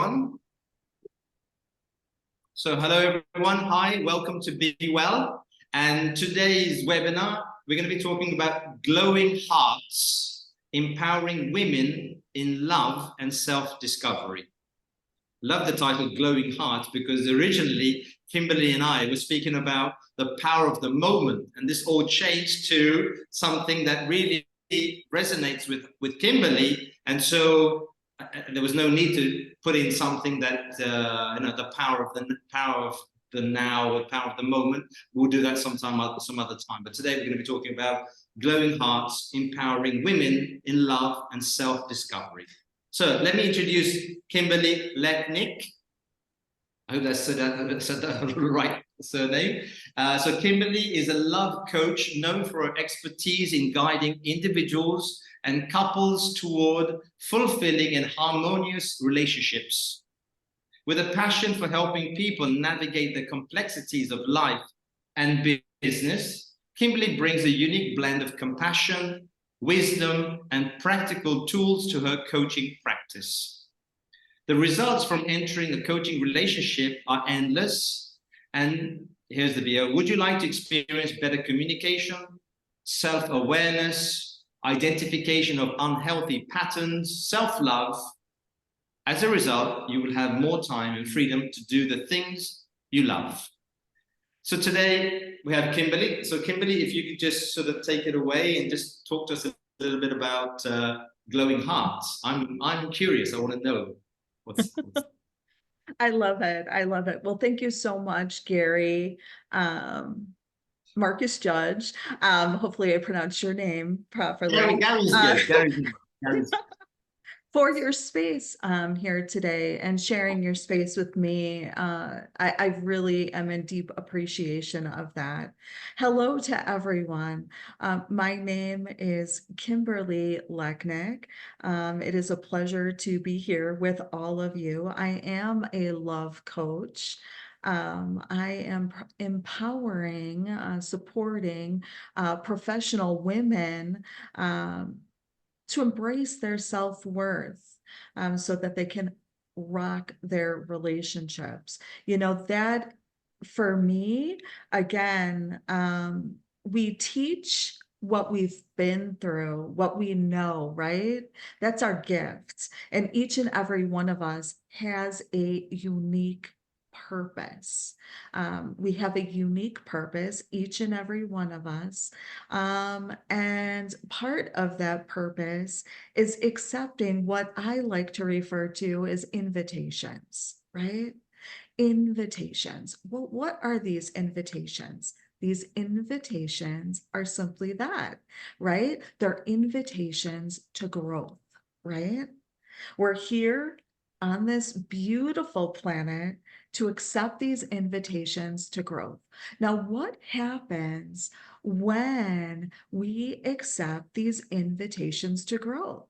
on. So hello everyone, hi, welcome to BEwell. And today's webinar, we're going to be talking about glowing hearts, empowering women in love and self-discovery. Love the title Glowing Hearts because originally Kimberly and I were speaking about the power of the moment, and this all changed to something that really resonates with Kimberly, and so there was no need to put in something that the power of the now, the power of the moment. We'll do that some other time. But today we're going to be talking about glowing hearts, empowering women in love and self-discovery. So let me introduce Kimberly Lechnick. I hope I said that right surname. So Kimberly is a love coach known for her expertise in guiding individuals and couples toward fulfilling and harmonious relationships. With a passion for helping people navigate the complexities of life and business, Kimberly brings a unique blend of compassion, wisdom, and practical tools to her coaching practice. The results from entering a coaching relationship are endless. And here's the video. Would you like to experience better communication, self-awareness, identification of unhealthy patterns, self-love? As a result, you will have more time and freedom to do the things you love. So today we have Kimberly. So Kimberly, if you could just sort of take it away and just talk to us a little bit about glowing hearts. I'm curious. I want to know what's I love it. I love it. Well, thank you so much, Gary. Marcus Judge. Hopefully I pronounced your name properly. Gary's good. Gary's For your space here today and sharing your space with me. I really am in deep appreciation of that. Hello to everyone. My name is Kimberly Lechnick. It is a pleasure to be here with all of you. I am a love coach. I am empowering, supporting professional women to embrace their self-worth so that they can rock their relationships. You know, that for me, again, we teach what we've been through, what we know, right? That's our gifts. And each and every one of us has a unique purpose. We have a unique purpose, each and every one of us. And part of that purpose is accepting what I like to refer to as invitations, right? Invitations. Well, what are these invitations? These invitations are simply that, right? They're invitations to growth, right? We're here on this beautiful planet to accept these invitations to growth. Now, what happens when we accept these invitations to growth?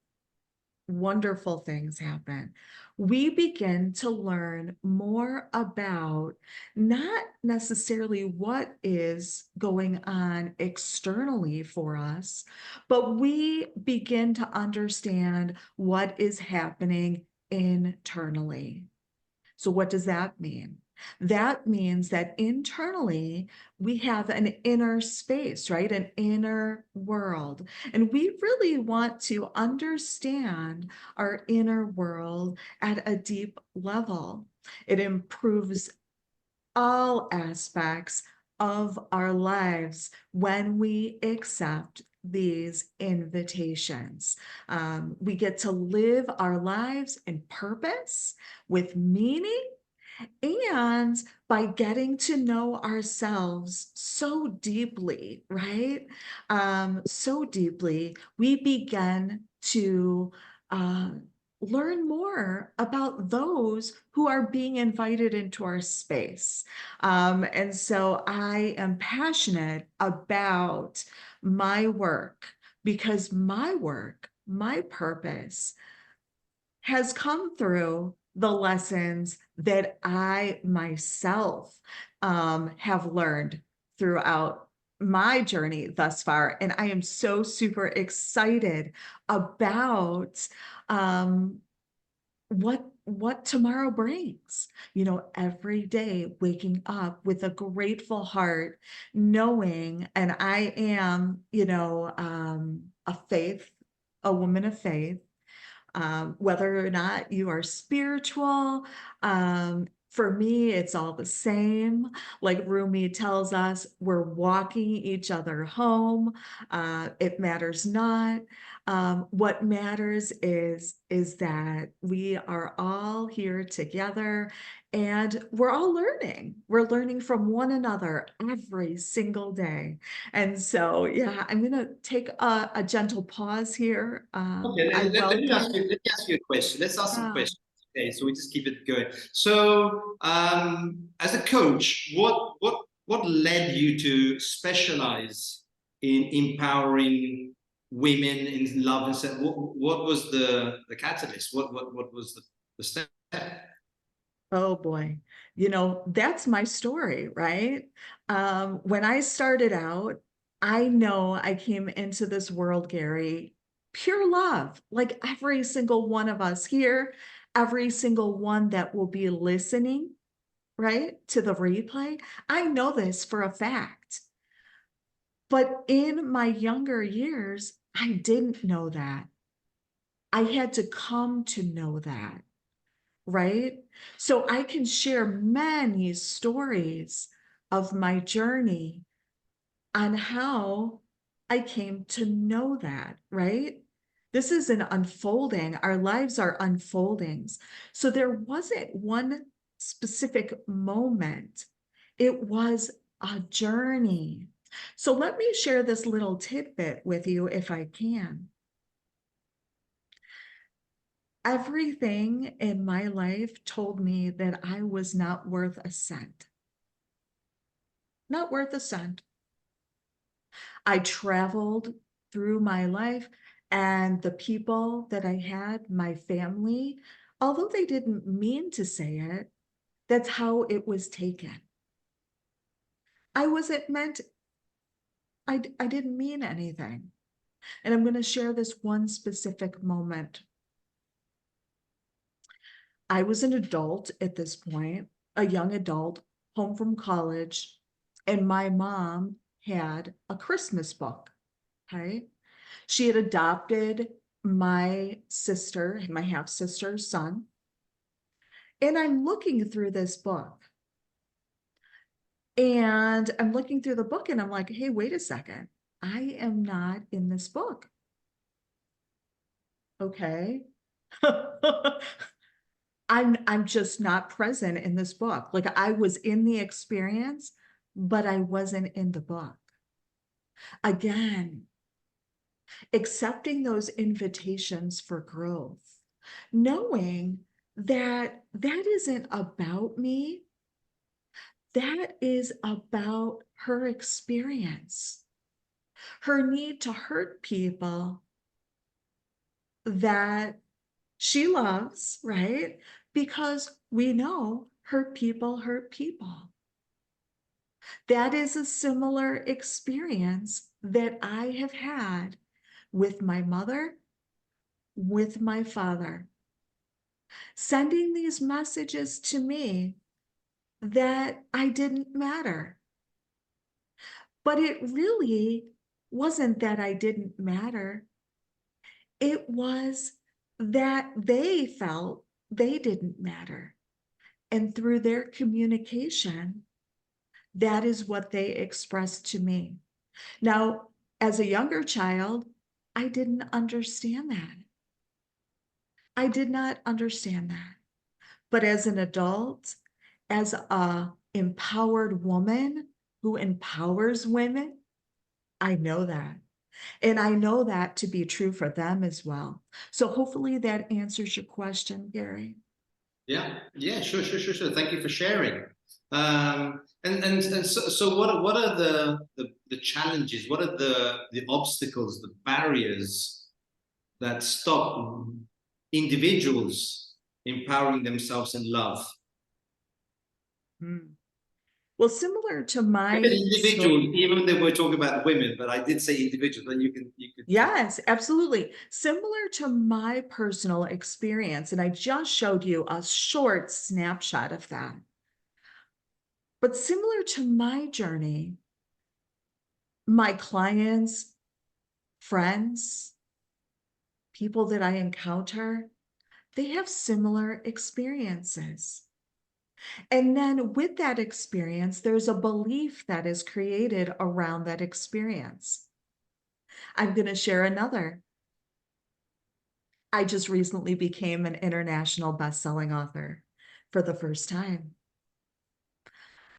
Wonderful things happen. We begin to learn more about not necessarily what is going on externally for us, but we begin to understand what is happening internally. So what does that mean? That means that internally we have an inner space, right? An inner world. And we really want to understand our inner world at a deep level. It improves all aspects of our lives when we accept these invitations. We get to live our lives in purpose, with meaning, and by getting to know ourselves so deeply, right? So deeply, we begin to learn more about those who are being invited into our space. And so I am passionate about my work because my work, my purpose has come through the lessons that I myself have learned throughout my journey thus far. And I am so super excited about what what tomorrow brings. You know, every day waking up with a grateful heart, knowing, and I am, you know, a woman of faith, whether or not you are spiritual. For me, it's all the same. Like Rumi tells us, we're walking each other home. It matters not. What matters is that we are all here together and we're all learning. We're learning from one another every single day. And so, yeah, I'm going to take a gentle pause here. Okay, I welcome. let me ask you a question. Let's ask some Yeah. questions. Okay, so we just keep it going. So, as a coach, what led you to specialize in empowering women in love and sex? What was the catalyst? What was the step? Oh boy. You know, that's my story, right? When I started out, I know I came into this world, Gary, pure love, like every single one of us here, every single one that will be listening, right, to the replay. I know this for a fact. But in my younger years, I didn't know that. I had to come to know that. Right? So I can share many stories of my journey on how I came to know that, right? This is an unfolding. Our lives are unfoldings. So there wasn't one specific moment, it was a journey. So let me share this little tidbit with you if I can. Everything in my life told me that I was not worth a cent. Not worth a cent. I traveled through my life, and the people that I had, my family, although they didn't mean to say it, that's how it was taken. I wasn't meant, I didn't mean anything. And I'm going to share this one specific moment. I was an adult at this point, a young adult, home from college, and my mom had a Christmas book. Okay. She had adopted my sister, my half sister's son. And I'm looking through this book. And I'm looking through the book and I'm like, hey, wait a second. I am not in this book. Okay. I'm just not present in this book. Like I was in the experience, but I wasn't in the book. Again, accepting those invitations for growth, knowing that that isn't about me, that is about her experience, her need to hurt people that she loves, right? Because we know hurt people hurt people. That is a similar experience that I have had with my mother, with my father, sending these messages to me that I didn't matter. But it really wasn't that I didn't matter. It was that they felt they didn't matter. And through their communication, that is what they expressed to me. Now, as a younger child, I didn't understand that. I did not understand that. But as an adult, as a empowered woman who empowers women, I know that. And I know that to be true for them as well. So hopefully that answers your question, Gary. Yeah, sure. Thank you for sharing. So what are the challenges? What are the obstacles, the barriers that stop individuals empowering themselves in love? Hmm. Well, similar to my Even story. individuals, even though we're talking about women, but I did say individuals, but you could. Yes, absolutely. Similar to my personal experience. And I just showed you a short snapshot of that. But similar to my journey, my clients, friends, people that I encounter, they have similar experiences. And then with that experience, there's a belief that is created around that experience. I'm going to share another. I just recently became an international best-selling author for the first time.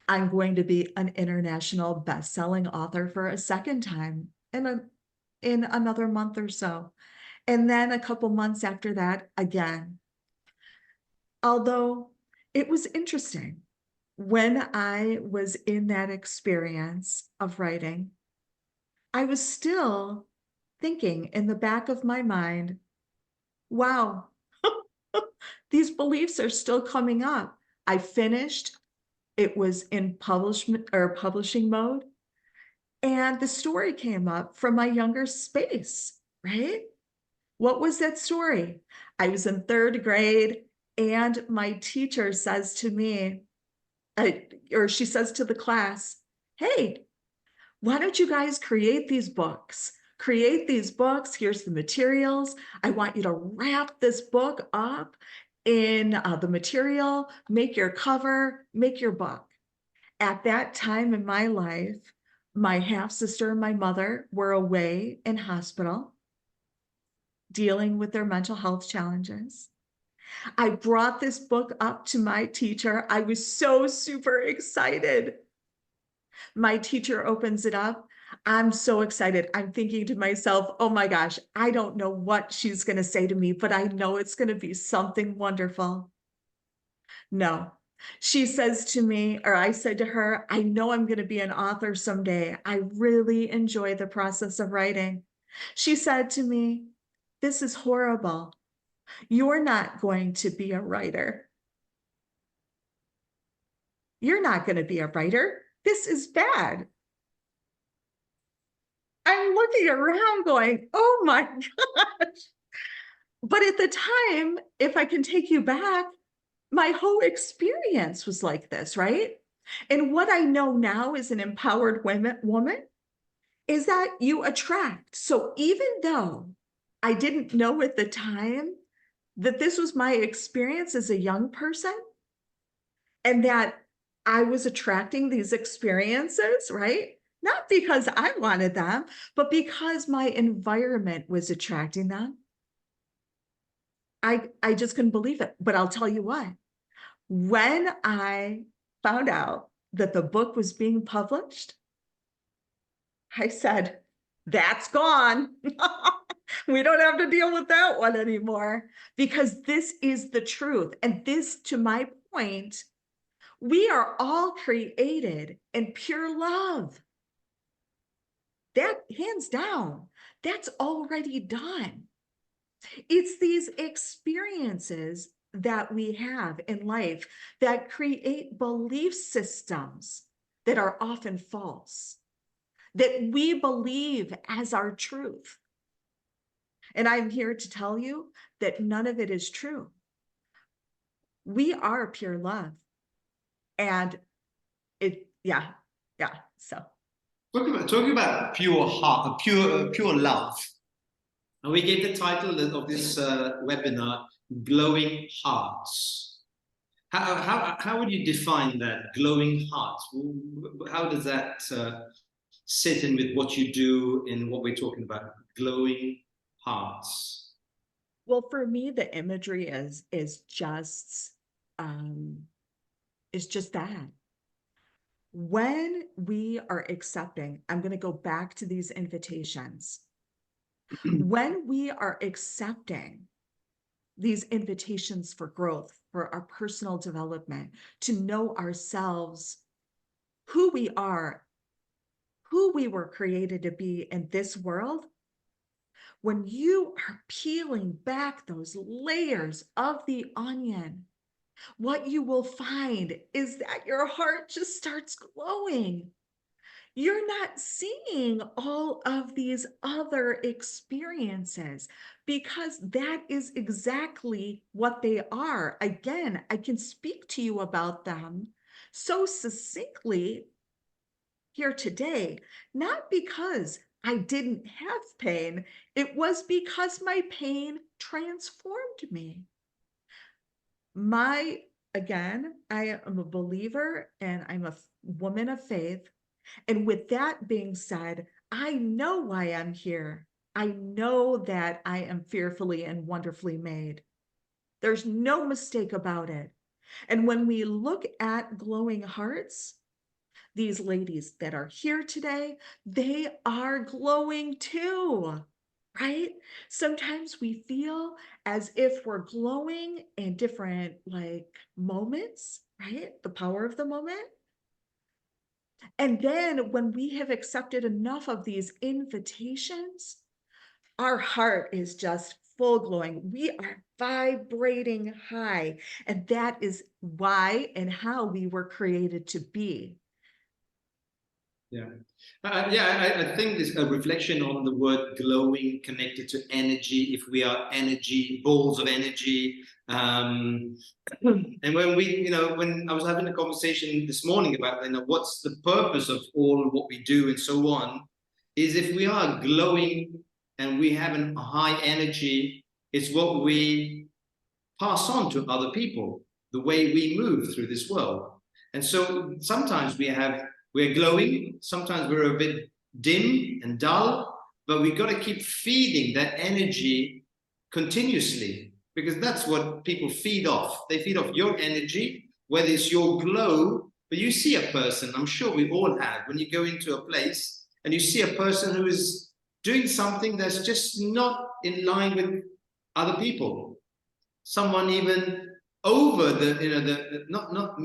I'm going to be an international best-selling author for a second time in another month or so. And then a couple months after that, again. Although it was interesting, when I was in that experience of writing, I was still thinking in the back of my mind, wow, these beliefs are still coming up. I finished, it was in publishing mode, and the story came up from my younger space, right? What was that story? I was in third grade, and my teacher says to me, or she says to the class, hey, why don't you guys create these books? Create these books. Here's the materials. I want you to wrap this book up in the material, make your cover, make your book. At that time in my life, my half sister and my mother were away in hospital dealing with their mental health challenges. I brought this book up to my teacher. I was so super excited. My teacher opens it up. I'm so excited. I'm thinking to myself, oh my gosh, I don't know what she's going to say to me, but I know it's going to be something wonderful. No, she says to me, or I said to her, I know I'm going to be an author someday. I really enjoy the process of writing. She said to me, this is horrible. You're not going to be a writer. You're not going to be a writer. This is bad. I'm looking around going, oh my gosh. But at the time, if I can take you back, my whole experience was like this, right? And what I know now as an empowered woman is that you attract. So even though I didn't know at the time that this was my experience as a young person and that I was attracting these experiences, right? Not because I wanted them, but because my environment was attracting them. I just couldn't believe it. But I'll tell you what, when I found out that the book was being published, I said, that's gone. We don't have to deal with that one anymore because this is the truth. And this, to my point, we are all created in pure love. That, hands down, that's already done. It's these experiences that we have in life that create belief systems that are often false, that we believe as our truth. And I'm here to tell you that none of it is true. We are pure love. And yeah. So Talking about pure heart, pure love. And we gave the title of this webinar, Glowing Hearts. How would you define that, glowing hearts? How does that sit in with what you do in what we're talking about, glowing hearts? well, for me, the imagery is just that. When we are accepting, I'm going to go back to these invitations. When we are accepting these invitations for growth, for our personal development, to know ourselves, who we are, who we were created to be in this world, when you are peeling back those layers of the onion what you will find is that your heart just starts glowing. You're not seeing all of these other experiences because that is exactly what they are. Again, I can speak to you about them so succinctly here today, not because I didn't have pain, it was because my pain transformed me. My, again, I am a believer and I'm a woman of faith. And with that being said, I know why I'm here. I know that I am fearfully and wonderfully made. There's no mistake about it. And when we look at glowing hearts, these ladies that are here today, they are glowing too, right? Sometimes we feel as if we're glowing in different like moments, right? The power of the moment. And then when we have accepted enough of these invitations, our heart is just full glowing. We are vibrating high. And that is why and how we were created to be. Yeah. I think there's a reflection on the word glowing connected to energy. If we are energy, balls of energy. And when I was having a conversation this morning about, what's the purpose of all what we do and so on, is if we are glowing and we have a high energy, it's what we pass on to other people, the way we move through this world. And so sometimes we're glowing, sometimes we're a bit dim and dull, but we've got to keep feeding that energy continuously, because that's what people feed off. They feed off your energy, whether it's your glow, but you see a person, I'm sure we all have, when you go into a place and you see a person who is doing something that's just not in line with other people, someone even over not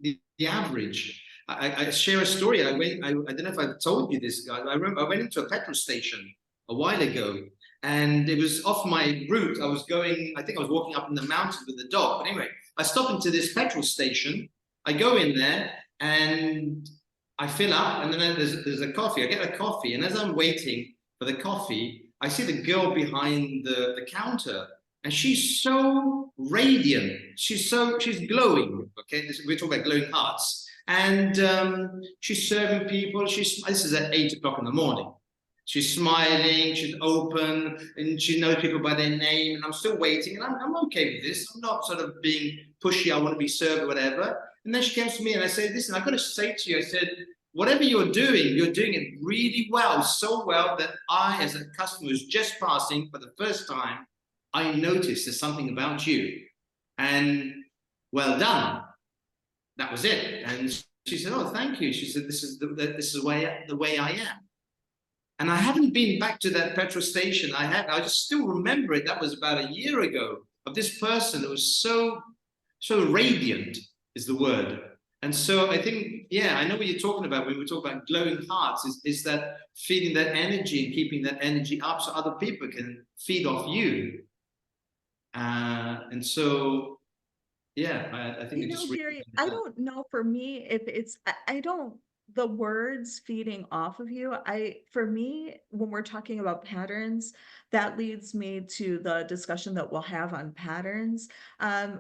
the average. I share a story. I don't know if I've told you this, guys. I remember I went into a petrol station a while ago, and it was off my route. I think I was walking up in the mountains with the dog. But anyway, I stop into this petrol station. I go in there and I fill up, and then there's a coffee. I get a coffee, and as I'm waiting for the coffee, I see the girl behind the counter, and she's so radiant. She's glowing. Okay, we're talking about glowing hearts, and she's serving people. This is at 8 o'clock in the morning. She's smiling, she's open, and she knows people by their name. And I'm still waiting, and I'm okay with this. I'm not sort of being pushy. I want to be served or whatever. And then she comes to me and I said, listen, I've got to say to you, I said, whatever you're doing it really well, so well that I, as a customer who's just passing for the first time, I noticed there's something about you. And well done. That was it. And she said, oh, thank you. She said, this is the way I am. And I haven't been back to that petrol station. I just still remember it. That was about a year ago, of this person that was so radiant is the word. And so I think, yeah, I know what you're talking about when we talk about glowing hearts, is that feeding that energy and keeping that energy up so other people can feed off you. And so, yeah, I think You it know, just Gary, I don't know for me if it's, I don't, the words feeding off of you, for me, when we're talking about patterns, that leads me to the discussion that we'll have on patterns.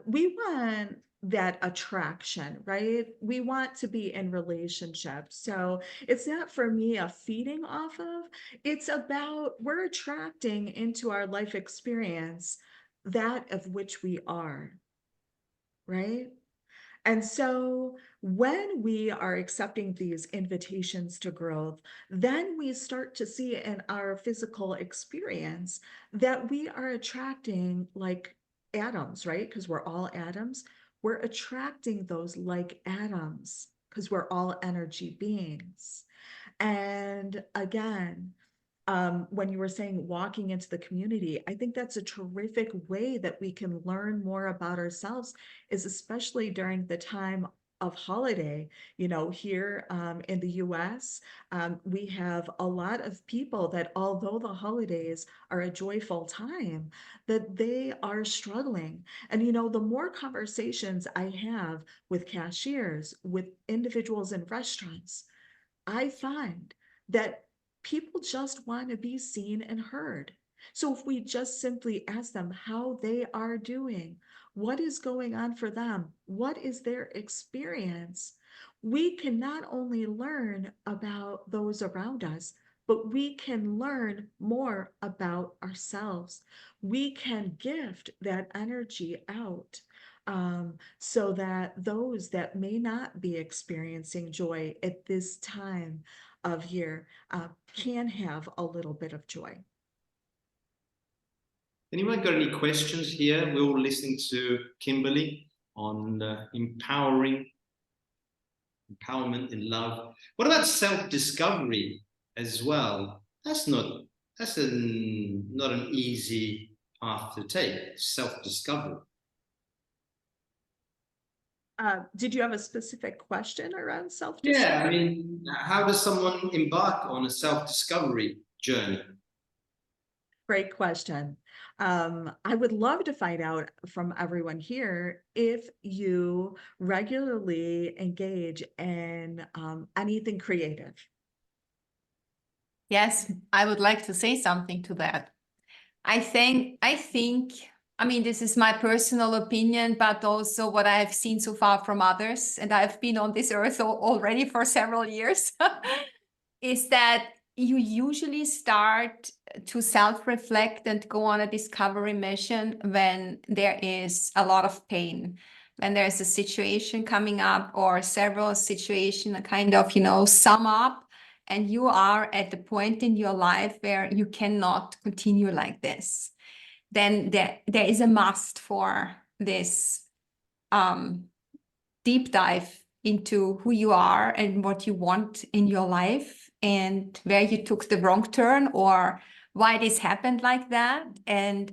We want that attraction, right? We want to be in relationships. So it's not for me a feeding off of, it's about we're attracting into our life experience that of which we are, right? And so when we are accepting these invitations to growth, then we start to see in our physical experience that we are attracting like atoms, right? Because we're all atoms. We're attracting those like atoms because we're all energy beings. And again, when you were saying walking into the community, I think that's a terrific way that we can learn more about ourselves, is especially during the time of holiday. Here in the US, we have a lot of people that, although the holidays are a joyful time, that they are struggling. And the more conversations I have with cashiers, with individuals in restaurants, I find that people just want to be seen and heard. So if we just simply ask them how they are doing, what is going on for them, what is their experience, we can not only learn about those around us, but we can learn more about ourselves. We can gift that energy out, so that those that may not be experiencing joy at this time of year can have a little bit of joy. Anyone got any questions here? We're all listening to Kimberly on empowerment in love. What about self-discovery as well? That's not an easy path to take, self-discovery. Did you have a specific question around self-discovery? Yeah, I mean, how does someone embark on a self-discovery journey? Great question. I would love to find out from everyone here if you regularly engage in anything creative. Yes, I would like to say something to that. I think, I mean, this is my personal opinion, but also what I have seen so far from others, and I've been on this earth already for several years, is that you usually start to self-reflect and go on a discovery mission when there is a lot of pain, when there's a situation coming up or several situations kind of, sum up, and you are at the point in your life where you cannot continue like this. Then there is a must for this deep dive into who you are and what you want in your life and where you took the wrong turn or why this happened like that and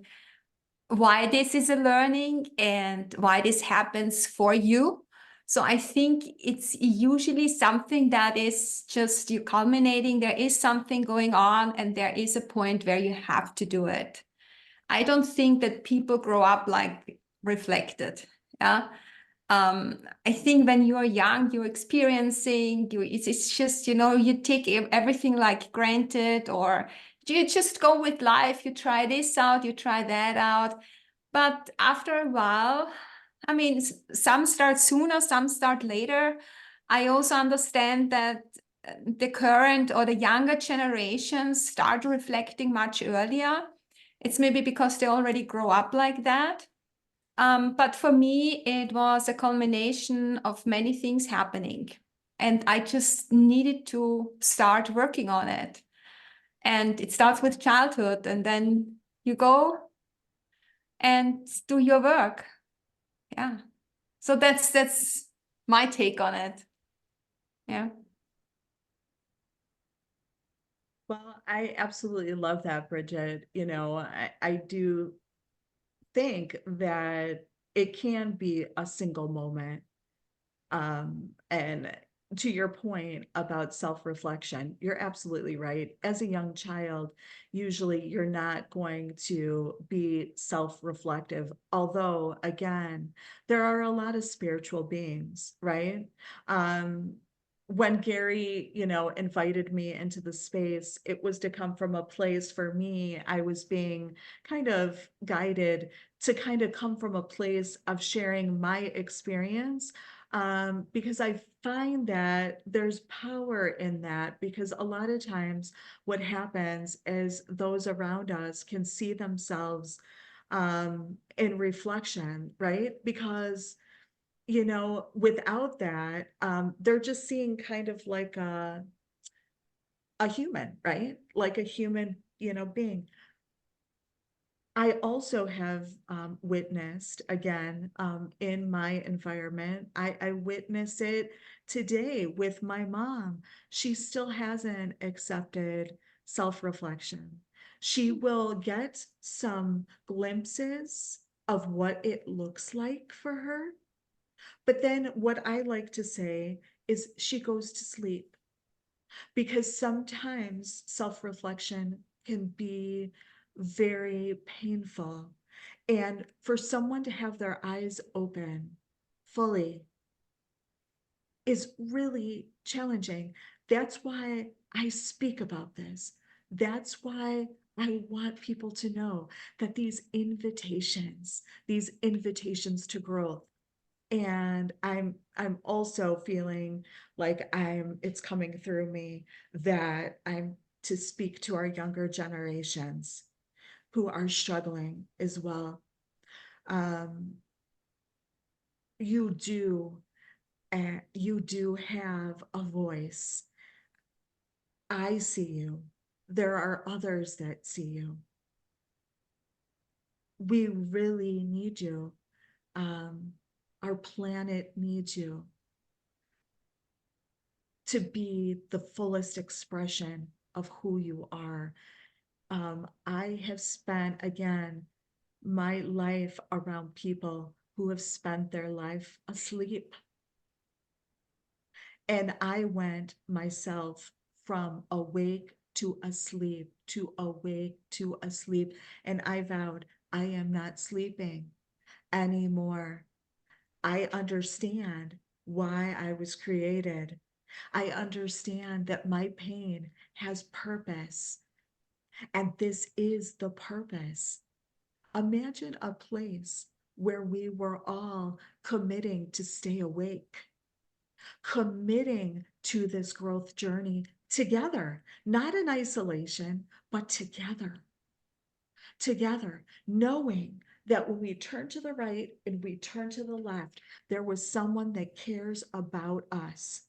why this is a learning and why this happens for you. So I think it's usually something that is just you culminating. There is something going on and there is a point where you have to do it. I don't think that people grow up like reflected. Yeah. I think when you're young, you're experiencing, it's just, you take everything like granted, or you just go with life. You try this out, you try that out. But after a while, I mean, some start sooner, some start later. I also understand that the current or the younger generations start reflecting much earlier. It's maybe because they already grow up like that. But for me, it was a culmination of many things happening. And I just needed to start working on it. And it starts with childhood, and then you go and do your work. Yeah. So that's my take on it. Yeah. Well, I absolutely love that, Bridget. I do think that it can be a single moment. And to your point about self-reflection, you're absolutely right. As a young child, usually you're not going to be self-reflective, although again, there are a lot of spiritual beings, right? When Gary, invited me into the space, it was to come from a place for me. I was being kind of guided to kind of come from a place of sharing my experience, because I find that there's power in that, because a lot of times what happens is those around us can see themselves in reflection, right? Because without that, they're just seeing kind of like a human, right? Like a human, being. I also have witnessed, again, in my environment, I witness it today with my mom. She still hasn't accepted self-reflection. She will get some glimpses of what it looks like for her, But then what I like to say is she goes to sleep, because sometimes self-reflection can be very painful. And for someone to have their eyes open fully is really challenging. That's why I speak about this. That's why I want people to know that these invitations to growth, and I'm also feeling like it's coming through me that I'm to speak to our younger generations who are struggling as well. Um, you do, and you do have a voice. I see you. There are others that see you. We really need you. Our planet needs you to be the fullest expression of who you are. I have spent, again, my life around people who have spent their life asleep. And I went myself from awake to asleep, to awake to asleep. And I vowed, I am not sleeping anymore. I understand why I was created. I understand that my pain has purpose, and this is the purpose. Imagine a place where we were all committing to stay awake, committing to this growth journey together, not in isolation, but together, knowing that when we turn to the right and we turn to the left, there was someone that cares about us.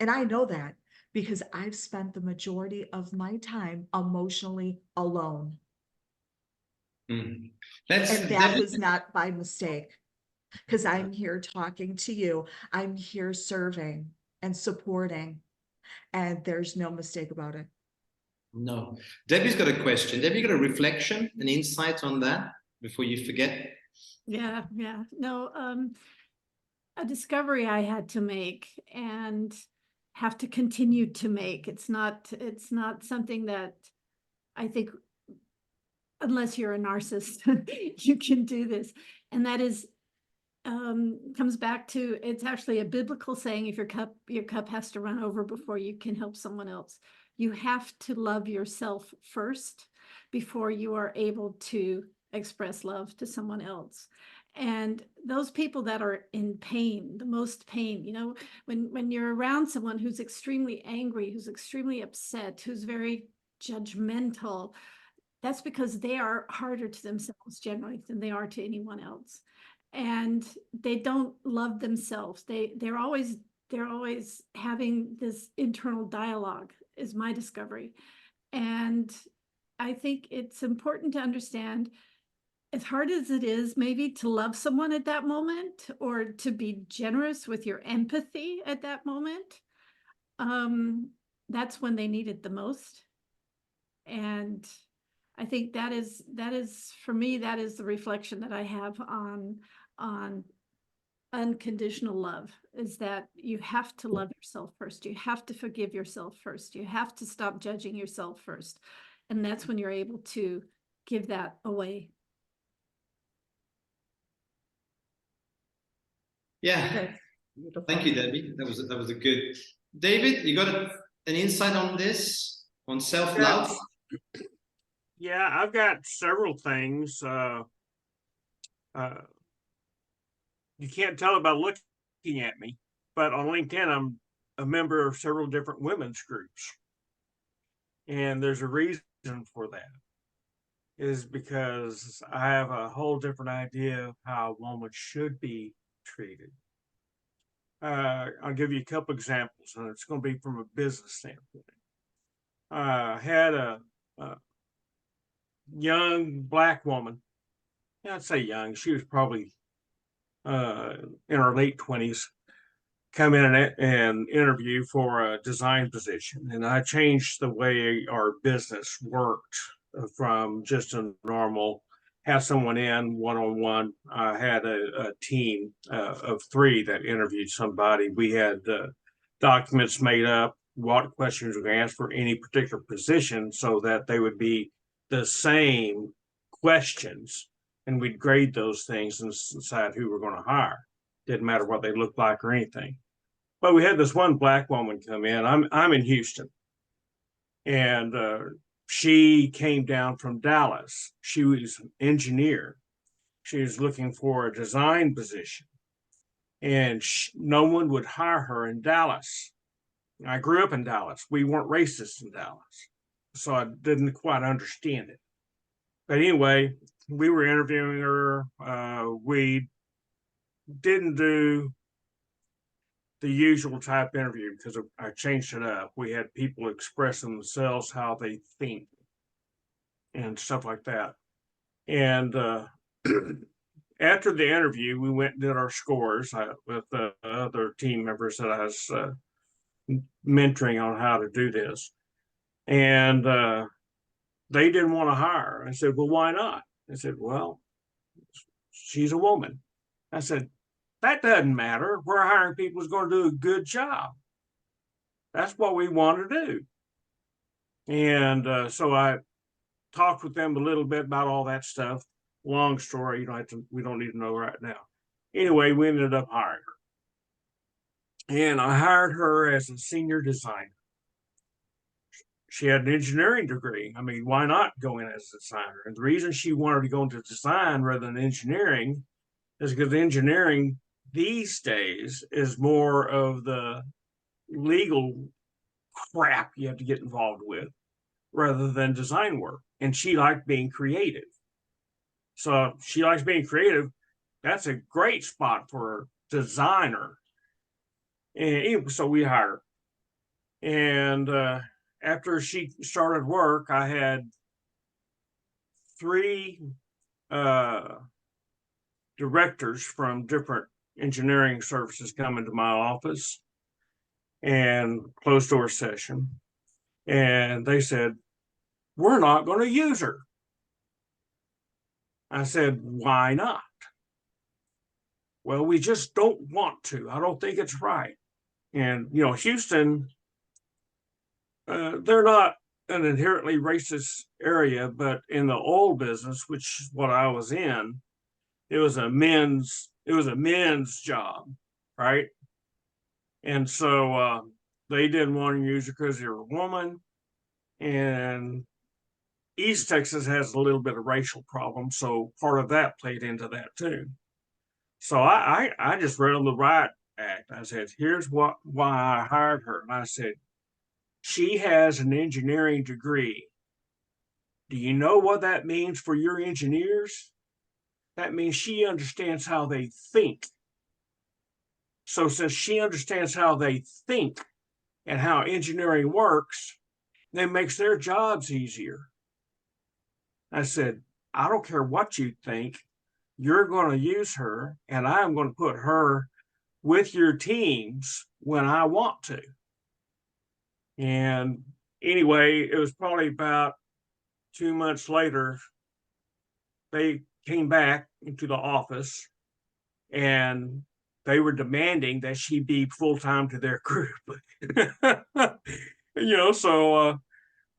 And I know that because I've spent the majority of my time emotionally alone. Mm. And that was not by mistake, because I'm here talking to you. I'm here serving and supporting, and there's no mistake about it. No. Debbie's got a question. Debbie, you got a reflection, an insight on that before you forget? Yeah. No, a discovery I had to make and have to continue to make. It's not something that I think, unless you're a narcissist, you can do this. And that is, comes back to, it's actually a biblical saying, if your cup has to run over before you can help someone else. You have to love yourself first before you are able to express love to someone else. And those people that are in pain, the most pain, when you're around someone who's extremely angry, who's extremely upset, who's very judgmental, that's because they are harder to themselves generally than they are to anyone else. And they don't love themselves. They're always having this internal dialogue, is my discovery. And I think it's important to understand, as hard as it is maybe to love someone at that moment, or to be generous with your empathy at that moment, that's when they need it the most. And I think that is for me, that is the reflection that I have on unconditional love, is that you have to love yourself first. You have to forgive yourself first. You have to stop judging yourself first. And that's when you're able to give that away. Yeah. Thank you, Debbie. That was a good. David, you got an insight on this, on self-love? Yeah, I've got several things. You can't tell by looking at me, but on LinkedIn, I'm a member of several different women's groups. And there's a reason for that, is because I have a whole different idea of how a woman should be treated. I'll give you a couple examples, and it's going to be from a business standpoint. I had a young Black woman. I'd say young. She was probably in her late 20s, come in and interview for a design position. And I changed the way our business worked from just a normal have someone in one-on-one. I had a team of 3 that interviewed somebody. We had documents made up, what questions were going to ask for any particular position so that they would be the same questions, and we'd grade those things and decide who we're going to hire. Didn't matter what they looked like or anything. But we had this one Black woman come in. I'm in Houston, and she came down from Dallas. She was an engineer. She was looking for a design position, and no one would hire her in Dallas. I grew up in Dallas. We weren't racist in Dallas, so I didn't quite understand it. But anyway, we were interviewing her. We didn't do the usual type interview because I changed it up. We had people express themselves, how they think, and stuff like that. And after the interview, we went and did our scores with the other team members that I was mentoring on how to do this. And they didn't want to hire her. I said, well, why not? I said, well, she's a woman. I said, that doesn't matter. We're hiring people who's going to do a good job. That's what we want to do. And so I talked with them a little bit about all that stuff. Long story, we don't need to know right now. Anyway, we ended up hiring her. And I hired her as a senior designer. She had an engineering degree. I mean, why not go in as a designer? And the reason she wanted to go into design rather than engineering is because engineering these days is more of the legal crap you have to get involved with rather than design work. And she liked being creative. So she likes being creative. That's a great spot for a designer. And so we hired her. And after she started work, I had 3 directors from different engineering services come into my office and closed door session. And they said, we're not going to use her. I said, why not? Well, we just don't want to. I don't think it's right. And, Houston, they're not an inherently racist area, but in the oil business, which is what I was in, it was a men's job, right? And so they didn't want to use her because you're a woman. And East Texas has a little bit of racial problem, so part of that played into that too. So I just read on the Riot Act. I said, here's why I hired her. And I said, she has an engineering degree. Do you know what that means for your engineers? That means she understands how they think. So since she understands how they think and how engineering works, that makes their jobs easier. I said, I don't care what you think. You're going to use her, and I'm going to put her with your teams when I want to. And anyway, it was probably about 2 months later, they came back into the office and they were demanding that she be full-time to their group. So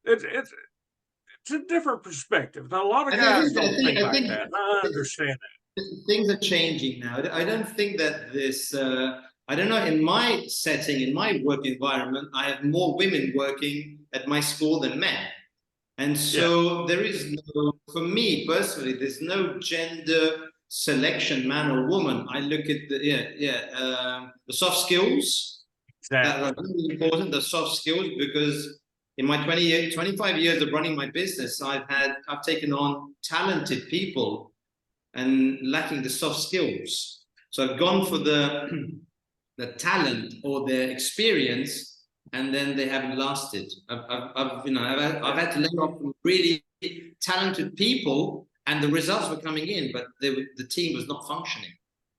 it's a different perspective. Now, a lot of guys don't think like that. I understand that. Things are changing now. I don't think that this, I don't know, in my setting, in my work environment, I have more women working at my school than men. And so there is no, for me personally, there's no gender selection, man or woman. I look at the soft skills. Exactly. That are really important, the soft skills, because in my 25 years of running my business, I've taken on talented people and lacking the soft skills. So I've gone for the talent or the experience, and then they haven't lasted. I've had to lay off really talented people, and the results were coming in, but the team was not functioning.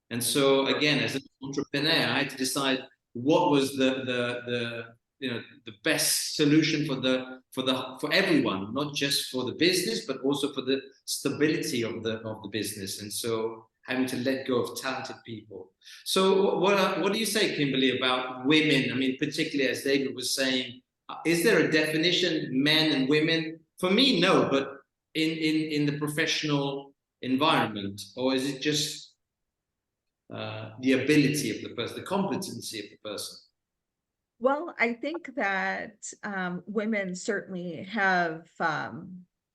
And so again, as an entrepreneur, I had to decide what was the the best solution for everyone, not just for the business, but also for the stability of the business. And so having to let go of talented people. So what do you say, Kimberly, about women? I mean, particularly as David was saying, is there a definition, men and women? For me, no, but in the professional environment, or is it just the ability of the person, the competency of the person? Well, I think that women certainly have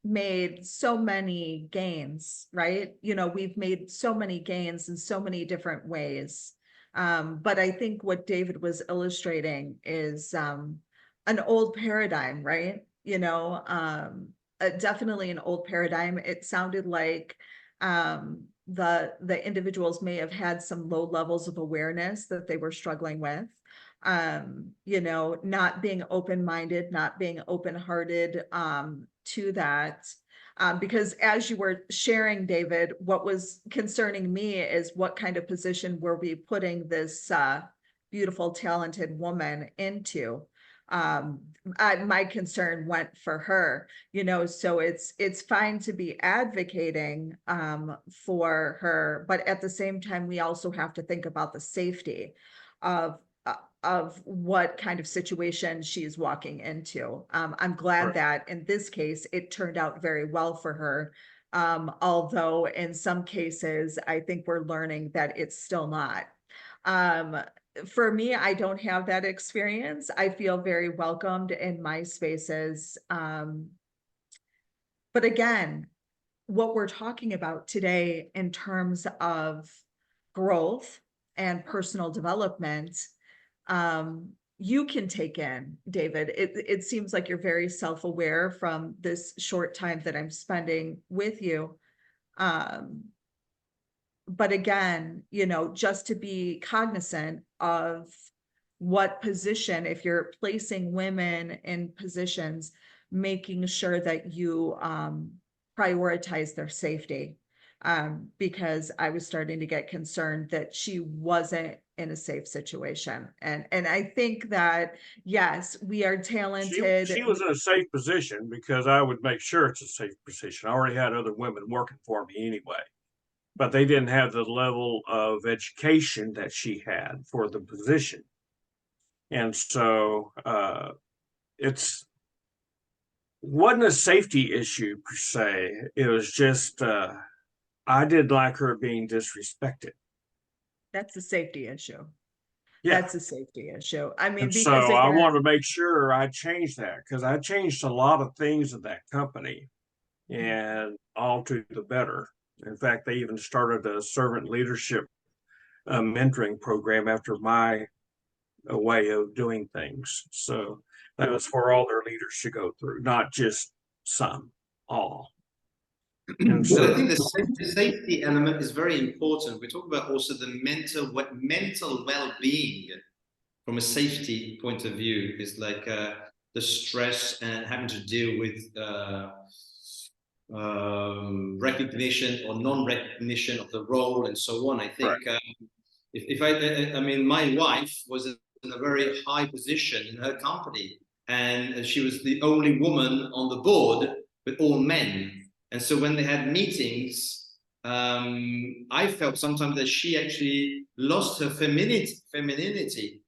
made so many gains, right? We've made so many gains in so many different ways. But I think what David was illustrating is an old paradigm, right? Definitely an old paradigm. It sounded like the individuals may have had some low levels of awareness that they were struggling with. Not being open-minded, not being open-hearted to that. Because as you were sharing, David, what was concerning me is what kind of position were we putting this beautiful, talented woman into? My concern went for her, so it's fine to be advocating for her, but at the same time, we also have to think about the safety of what kind of situation she's walking into. I'm glad Right. that in this case, it turned out very well for her. Although in some cases, I think we're learning that it's still not. For me, I don't have that experience. I feel very welcomed in my spaces. But again, what we're talking about today in terms of growth and personal development, you can take in, David. It seems like you're very self-aware from this short time that I'm spending with you. But again, just to be cognizant of what position, if you're placing women in positions, making sure that you prioritize their safety. Because I was starting to get concerned that she wasn't in a safe situation. And I think that, yes, we are talented. She was in a safe position because I would make sure it's a safe position. I already had other women working for me anyway, but they didn't have the level of education that she had for the position. And so it's wasn't a safety issue per se. It was just I didn't like her being disrespected. That's a safety issue. Yeah. That's a safety issue. I mean, And because so I again, wanted to make sure I changed that because I changed a lot of things in that company and all to the better. In fact, they even started a servant leadership mentoring program after my way of doing things. So that was for all their leaders to go through, not just some, all. And Well, I so, think the safety element is very important. We talk about also the mental well-being from a safety point of view is like the stress and having to deal with recognition or non-recognition of the role and so on. I think if I mean, my wife was in a very high position in her company, and she was the only woman on the board with all men. And so when they had meetings, I felt sometimes that she actually lost her femininity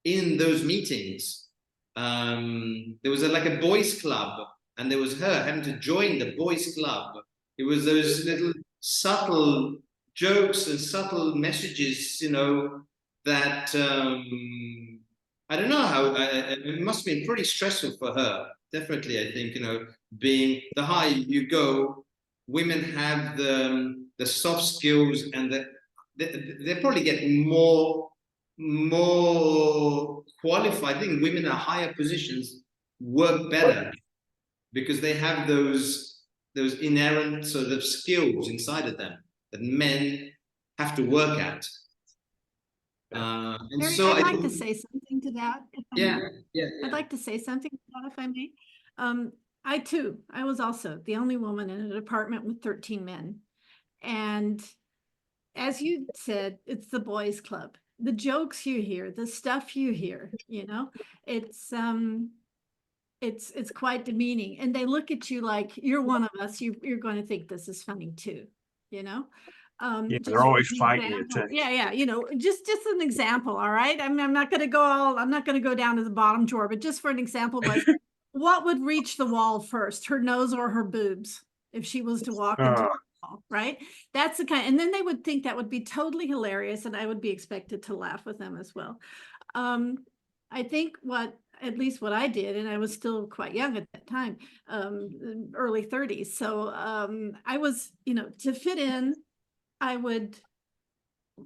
in those meetings. There was like a boys' club, and there was her having to join the boys' club. It was those little subtle jokes and subtle messages, that I don't know how. It must have been pretty stressful for her. Definitely, I think being the higher you go, women have the soft skills, and they probably get more qualified. I think women in higher positions work better because they have those inherent sort of skills inside of them that men have to work at. And Mary, so I'd I like think, to say something to that. yeah. I'd like to say something to that if I may. I was also the only woman in a department with 13 men. And as you said, it's the boys' club. the jokes you hear, the stuff you hear, you know, it's quite demeaning, and they look at you like you're one of us. You're going to think this is funny too, you know. Yeah, Just they're always an fighting you example. too. Yeah, you know, just an example. All right, I'm not going to go I'm not going to go down to the bottom drawer, but just for an example was, what would reach the wall first, her nose or her boobs, if she was to walk into the wall, right? That's the kind, and then they would think that would be totally hilarious, and I would be expected to laugh with them as well. I think at least what I did, and I was still quite young at that time, early 30s. So I was, you know, to fit in, I would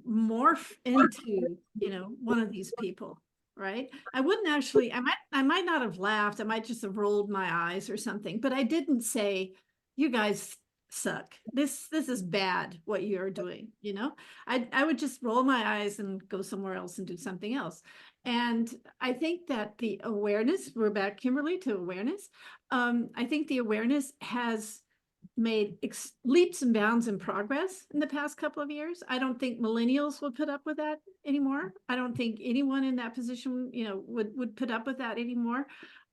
morph into, you know, one of these people, right? I wouldn't actually, I might not have laughed. I might just have rolled my eyes or something, but I didn't say, you guys suck. This is bad what you're doing, you know? I would just roll my eyes and go somewhere else and do something else. And I think that the awareness, we're back, Kimberly, to awareness. I think the awareness has made leaps and bounds in progress in the past couple of years. I don't think millennials would put up with that anymore. I don't think anyone in that position, you know, would put up with that anymore.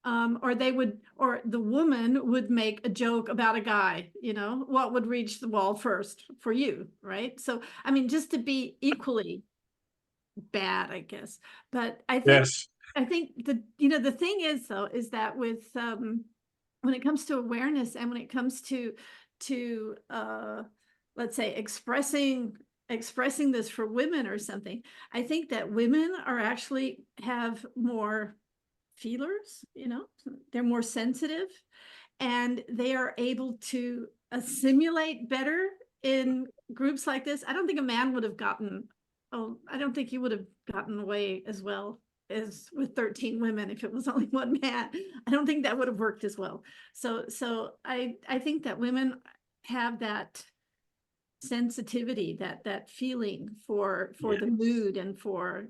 Or they would, or the woman would make a joke about a guy, you know, what would reach the wall first for you, right? So, I mean, just to be equally bad, I guess. But I think, Yes. the thing is though, is that with, when it comes to awareness, and when it comes to let's say expressing this for women or something, I think that women are actually have more feelers, you know, they're more sensitive, and they are able to assimilate better in groups like this. I don't think a man would have gotten, I don't think he would have gotten away as well as with 13 women if it was only one man. I don't think that would have worked as well. So I think that women have that sensitivity, that feeling for the mood, and for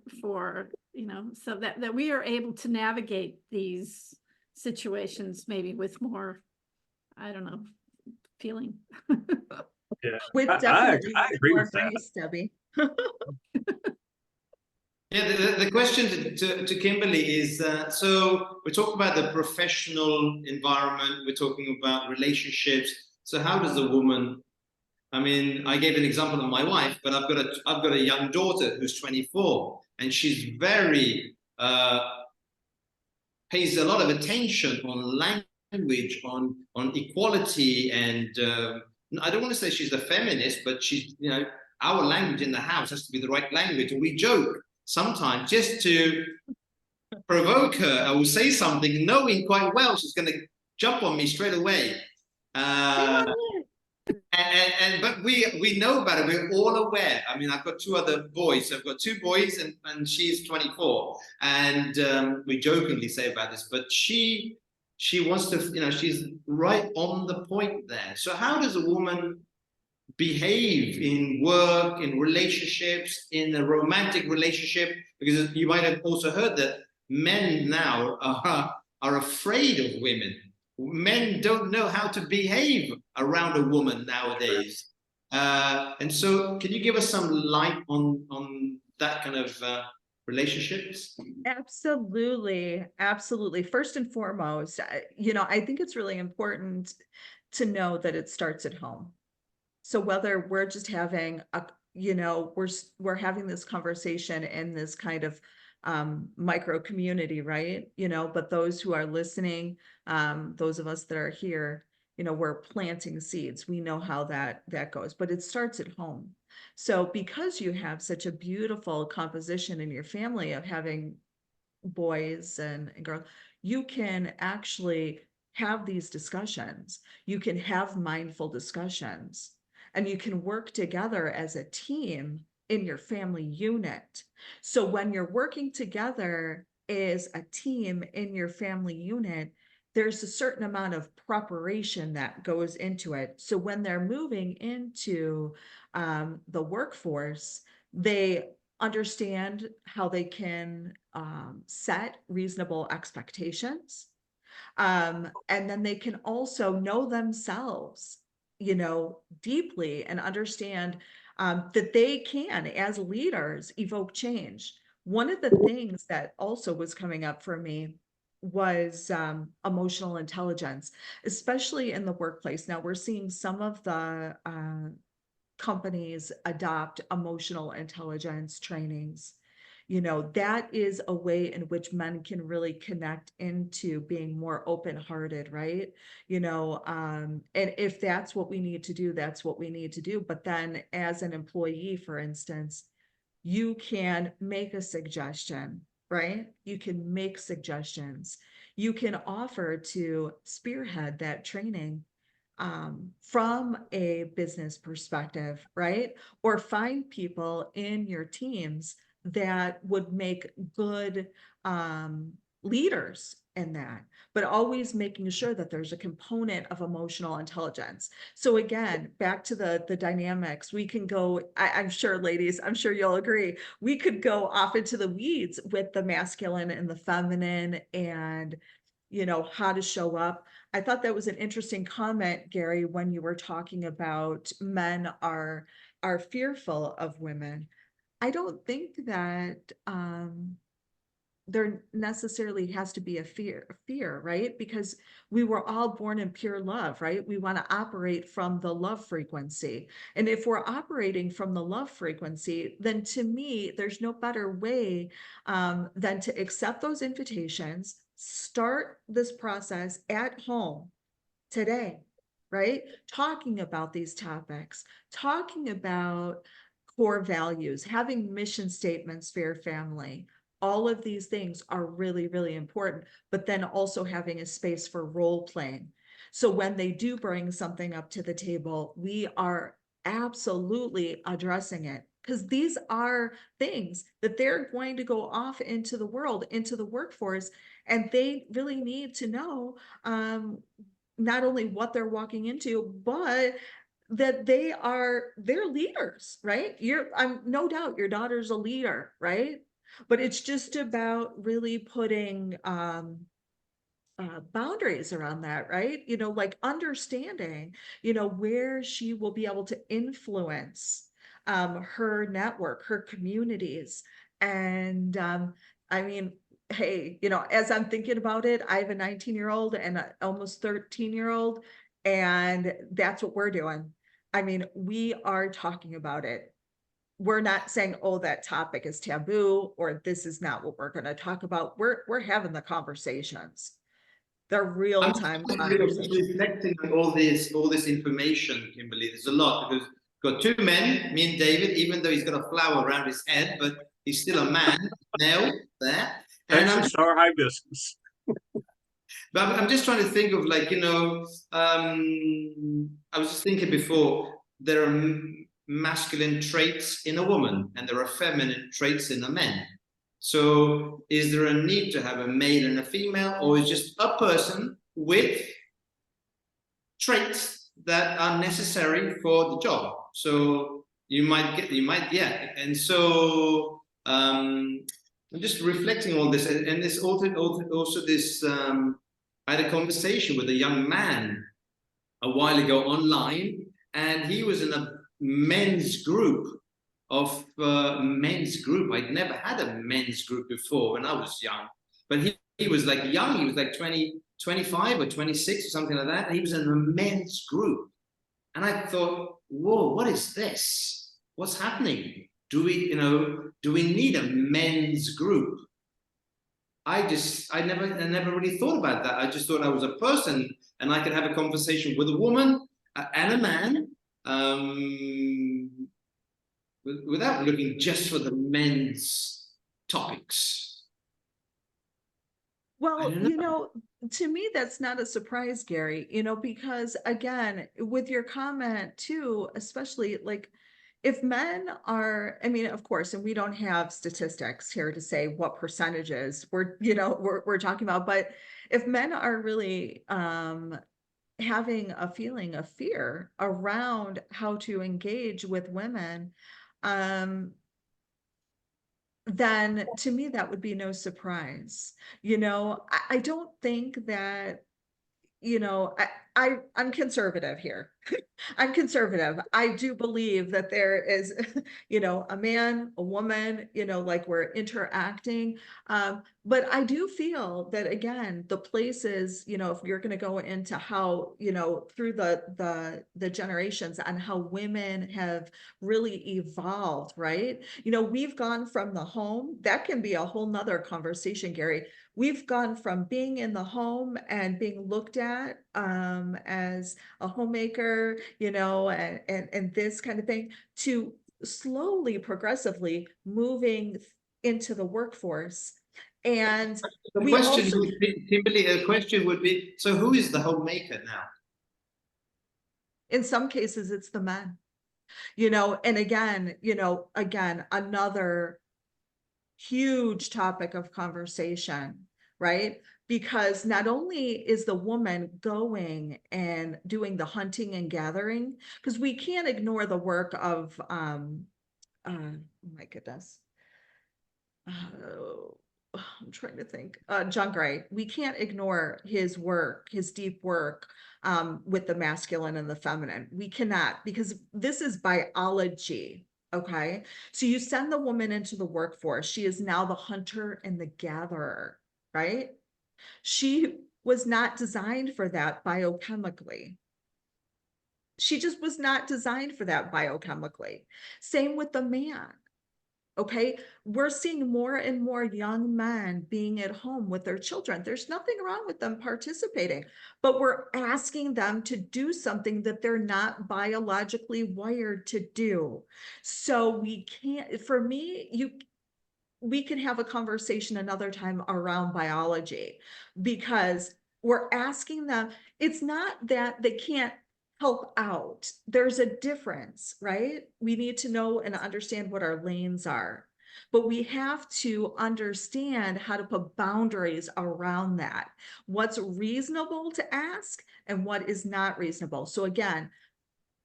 you know, so that we are able to navigate these situations maybe with more, I don't know, feeling. Yeah. With I definitely I agree more with that. grace, Debbie. Yeah, the question to Kimberly is, so we're talking about the professional environment, we're talking about relationships. So how does a woman, I mean, I gave an example of my wife, but I've got a young daughter who's 24, and she's very pays a lot of attention on language, on equality, and I don't want to say she's a feminist, but she's, you know, our language in the house has to be the right language, and we joke sometimes just to provoke her. I will say something knowing quite well she's going to jump on me straight away. But we know about it. We're all aware. I mean, I've got two other boys. So I've got two boys, and she's 24, and we jokingly say about this. But she wants to, you know, she's right on the point there. So how does a woman behave in work, in relationships, in a romantic relationship? Because you might have also heard that men now are afraid of women. Men don't know how to behave around a woman nowadays. And so can you give us some light on that kind of relationships? Absolutely. Absolutely. First and foremost, you know, I think it's really important to know that it starts at home. So whether we're just having a, you know, we're having this conversation in this kind of micro community, right? You know, but those who are listening, those of us that are here, you know, we're planting seeds. We know how that goes, but it starts at home. So because you have such a beautiful composition in your family of having boys and girls, you can actually have these discussions. You can have mindful discussions, and you can work together as a team in your family unit. So when you're working together as a team in your family unit, there's a certain amount of preparation that goes into it. So when they're moving into the workforce, they understand how they can set reasonable expectations. And then they can also know themselves, you know, deeply, and understand that they can, as leaders, evoke change. One of the things that also was coming up for me was emotional intelligence, especially in the workplace. Now we're seeing some of the companies adopt emotional intelligence trainings. You know, that is a way in which men can really connect into being more open-hearted, right? You know, and if that's what we need to do, that's what we need to do. But then as an employee, for instance, you can make a suggestion, right? You can make suggestions. You can offer to spearhead that training from a business perspective, right? Or find people in your teams that would make good leaders in that, but always making sure that there's a component of emotional intelligence. So again, back to the dynamics, we can go, I'm sure, ladies, I'm sure you'll agree, we could go off into the weeds with the masculine and the feminine and, you know, how to show up. I thought that was an interesting comment, Gary, when you were talking about men are fearful of women. I don't think that there necessarily has to be a fear, right? Because we were all born in pure love, right? We want to operate from the love frequency. And if we're operating from the love frequency, then to me, there's no better way than to accept those invitations, start this process at home today, right? Talking about these topics, talking about core values, having mission statements for your family. All of these things are really, really important, but then also having a space for role playing. So when they do bring something up to the table, we are absolutely addressing it, because these are things that they're going to go off into the world, into the workforce, and they really need to know not only what they're walking into, but that they're leaders, right? I'm no doubt your daughter's a leader, right? But it's just about really putting boundaries around that, right? You know, like understanding, you know, where she will be able to influence her network, her communities. And I mean, hey, you know, as I'm thinking about it, I have a 19-year-old and an almost 13-year-old, and that's what we're doing. I mean, we are talking about it. We're not saying, oh, that topic is taboo, or this is not what we're going to talk about. We're having the conversations. They're I'm real-time just conversations. reflecting on all this information, Kimberly. There's a lot, because we've got two men, me and David, even though he's got a flower around his head, but he's still a man. Now there. And Texas star hibiscus. but I'm just trying to think of, like, you know, I was just thinking before, there are masculine traits in a woman and there are feminine traits in a man. So is there a need to have a male and a female, or is just a person with traits that are necessary for the job? So yeah. And so I'm just reflecting all this, and this also this I had a conversation with a young man a while ago online, and he was in a men's group I'd never had a men's group before when I was young, but he was like young. He was like 20, 25 or 26 or something like that. And he was in a men's group. And I thought, whoa, what is this? What's happening? Do we need a men's group? I never really thought about that. I just thought I was a person and I could have a conversation with a woman and a man, without looking just for the men's topics. Well, you know, to me, that's not a surprise, Gary, you know, because again, with your comment too, especially like if men are, I mean, of course, and we don't have statistics here to say what percentages we're talking about, but if men are really having a feeling of fear around how to engage with women, then to me that would be no surprise. You know, I don't think that, you know, I'm conservative here. I'm conservative. I do believe that there is, a man, a woman, like we're interacting. But I do feel that, again, the places, if you're going to go into how, through the generations and how women have really evolved, right? We've gone from the home. That can be a whole nother conversation, Gary. We've gone from being in the home and being looked at as a homemaker, and this kind of thing, to slowly, progressively moving into the workforce. And The we question also, would be, Kimberly, the question would be, so who is the homemaker now? in some cases, it's the men, and again, another huge topic of conversation, right? Because not only is the woman going and doing the hunting and gathering, because we can't ignore the work of, oh my goodness. I'm trying to think, John Gray. We can't ignore his work, his deep work with the masculine and the feminine. We cannot, because this is biology. Okay. So you send the woman into the workforce. She is now the hunter and the gatherer, right? She was not designed for that biochemically. She just was not designed for that biochemically. Same with the man. Okay, we're seeing more and more young men being at home with their children. There's nothing wrong with them participating, but we're asking them to do something that they're not biologically wired to do. So we can't, for me, we can have a conversation another time around biology, because we're asking them, it's not that they can't help out. There's a difference, right? We need to know and understand what our lanes are, but we have to understand how to put boundaries around that. What's reasonable to ask and what is not reasonable. So again,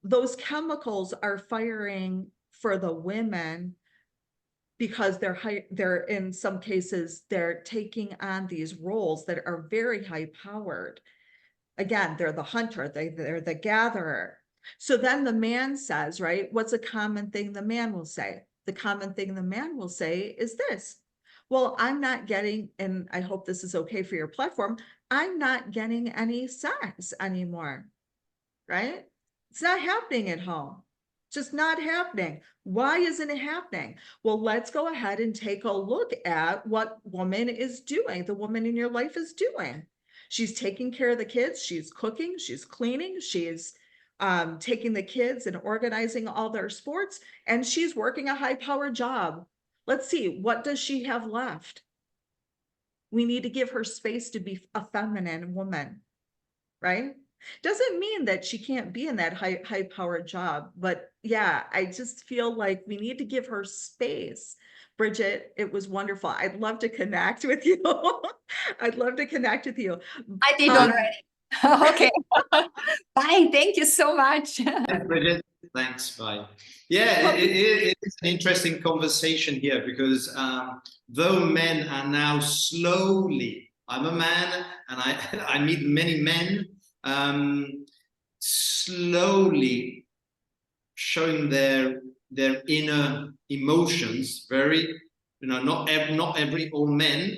those chemicals are firing for the women because they're in some cases, they're taking on these roles that are very high powered. Again, they're the hunter, they're the gatherer. So then the man says, right, what's a common thing the man will say? The common thing the man will say is this: well, I'm not getting, and I hope this is okay for your platform, I'm not getting any sex anymore, right? It's not happening at home. Just not happening. Why isn't it happening? Well, let's go ahead and take a look at what woman is doing. The woman in your life is doing. She's taking care of the kids. She's cooking. She's cleaning. She's taking the kids and organizing all their sports. And she's working a high-powered job. Let's see, what does she have left? We need to give her space to be a feminine woman, right? Doesn't mean that she can't be in that high powered job, but yeah, I just feel like we need to give her space. Bridget, it was wonderful. I'd love to connect with you. I'd love to connect with you. I did already. Okay. Bye. Thank you so much. Thanks, Bridget. Thanks. Bye. Yeah, it is an interesting conversation here, because though men are now slowly, I'm a man and I meet many men, slowly showing their inner emotions. Very, not every all men.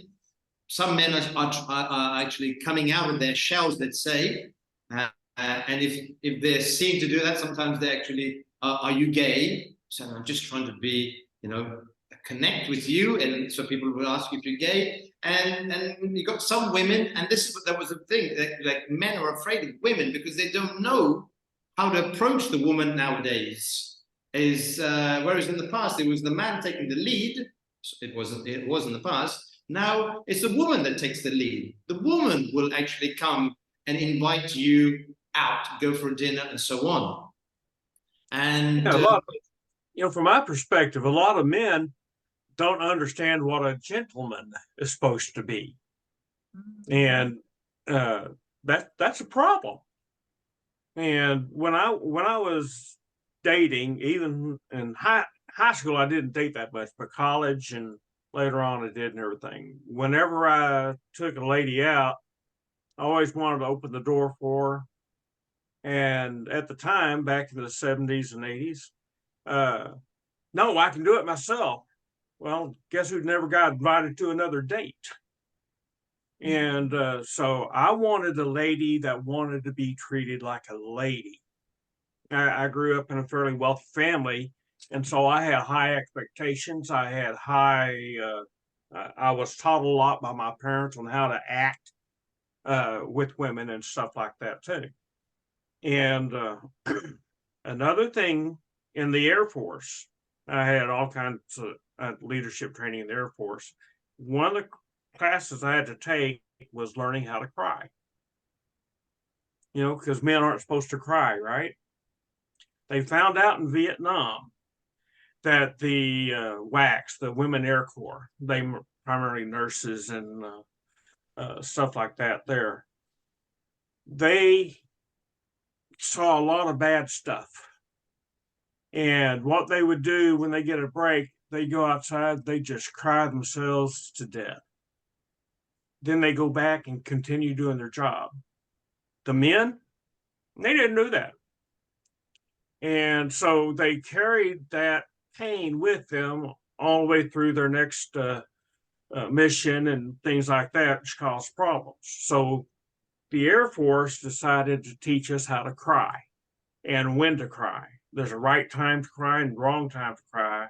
Some men are actually coming out of their shells, let's say, and if they're seen to do that, sometimes they actually are you gay? So I'm just trying to be, connect with you, and so people will ask you if you're gay. And you got some women, and that was the thing, like men are afraid of women because they don't know how to approach the woman nowadays. Whereas in the past it was the man taking the lead. It was in the past. Now it's the woman that takes the lead. The woman will actually come and invite you out, go for dinner, and so on. And yeah, from my perspective, a lot of men don't understand what a gentleman is supposed to be, and that's a problem. And when I was dating, even in high school, I didn't date that much, but college and later on I did, and everything. Whenever I took a lady out, I always wanted to open the door for her And at the time, back in the 70s and 80s, no, I can do it myself. Well, guess who never got invited to another date? And so I wanted a lady that wanted to be treated like a lady. I grew up in a fairly wealthy family, and so I had high expectations. I had I was taught a lot by my parents on how to act with women and stuff like that too. And another thing, in the Air Force, I had all kinds of leadership training in the Air Force. One of the classes I had to take was learning how to cry. You know, because men aren't supposed to cry, right? They found out in Vietnam that the WACs, the Women Air Corps, they were primarily nurses and stuff like that there, they saw a lot of bad stuff. And what they would do when they get a break, they go outside, they just cry themselves to death. Then they go back and continue doing their job. The men, they didn't do that. And so they carried that pain with them all the way through their next mission and things like that, which caused problems. So the Air Force decided to teach us how to cry and when to cry. There's a right time to cry and wrong time to cry,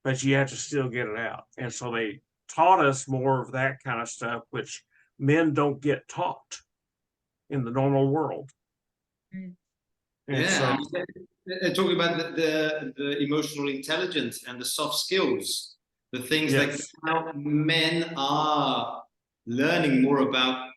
but you have to still get it out. And so they taught us more of that kind of stuff, which men don't get taught in the normal world. And Yeah, so, talking about the emotional intelligence and the soft skills, the things yes. like how men are learning more about,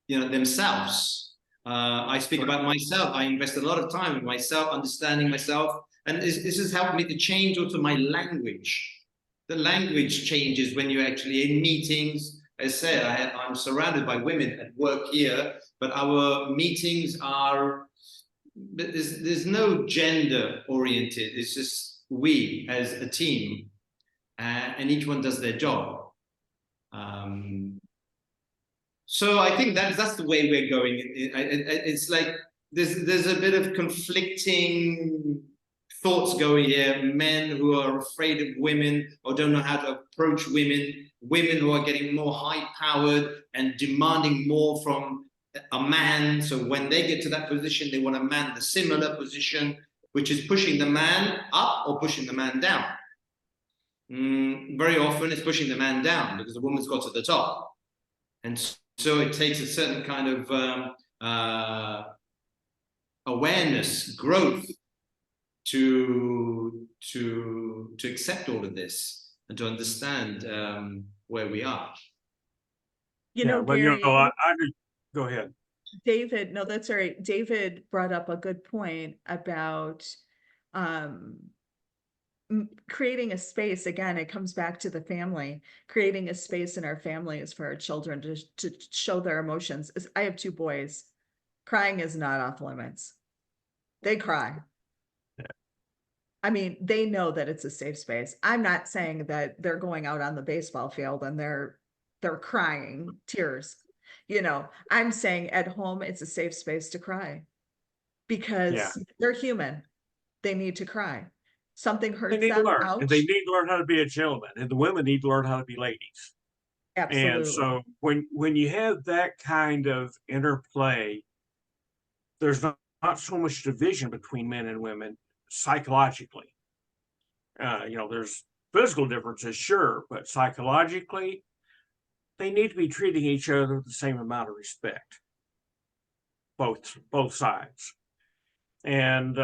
you know, themselves. I speak about myself. I invest a lot of time in myself, understanding myself, and this has helped me to change also my language. The language changes when you're actually in meetings. As I said, I'm surrounded by women at work here, but our meetings are, there's no gender oriented. It's just we as a team, and each one does their job. So I think that's the way we're going. It's like there's a bit of conflicting thoughts going here. Men who are afraid of women or don't know how to approach women. Women who are getting more high-powered and demanding more from a man. So when they get to that position, they want a man in a similar position, which is pushing the man up or pushing the man down. Very often it's pushing the man down because the woman's got to the top. And so it takes a certain kind of awareness, growth to accept all of this and to understand where we are. You know, well, Gary, you know, I go ahead. David, no, that's all right. David brought up a good point about creating a space. Again, it comes back to the family, creating a space in our families for our children to show their emotions. I have 2 boys. Crying is not off limits. They cry. Yeah. I mean, they know that it's a safe space. I'm not saying that they're going out on the baseball field and they're crying tears. You know, I'm saying at home, it's a safe space to cry because they're human. They need to cry. Something hurts them. And they need to learn how to be a gentleman, and the women need to learn how to be ladies. Absolutely. And so when you have that kind of interplay, there's not so much division between men and women psychologically. You know, there's physical differences, sure, but psychologically, they need to be treating each other with the same amount of respect, both sides. And